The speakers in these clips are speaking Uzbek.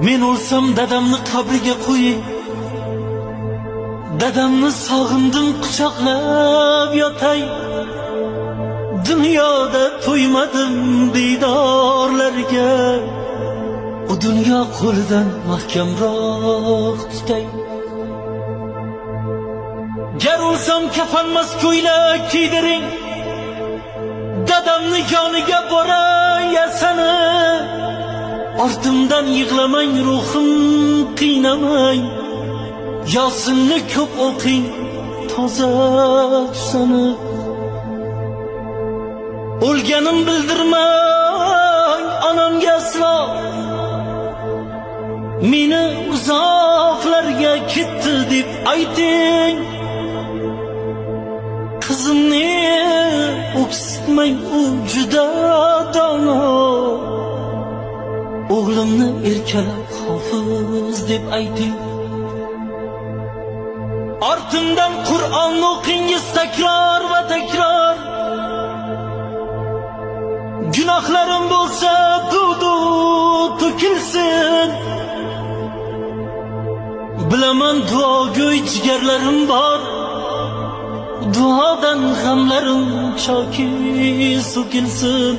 Men o'lsam dadamni qabriga qo'ying. Dadamni sog'indim quchoqlab yotay. Dunyoda to'ymadim diydorlarga. Bu dunyo qo'lidan mahkamroq tutay. Gar o'lsam kafanmas ko'ylak kiydiring. Dadamni yoniga boray yasani. Ortimdan yig'lamang, ruhim qiynamang. Yosinni ko'p o'qing, toza tusani. O'lganim bildirmang onamga aslo. Meni uzoqlarga ketdi deb ayting. Qizimni o'ksitmang, u juda dono. O'g'limni erkalab hofiz deb ayting. Ortimdan Qur'on o'qingiz takror va takror. Gunohlarim bo'lsa dudu to'kilsin. Bilaman duogo'y jigarlarim bor. Duodan g'amlarim choki so'kilsin.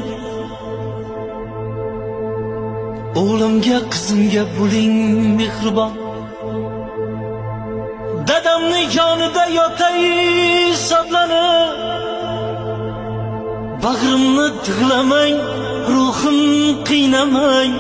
O'g'limga, qizimga bo'ling mehribon. Dadamni yonida yotay shodlanib. Bag'rimni tig'lamang, ruhim qiynamang.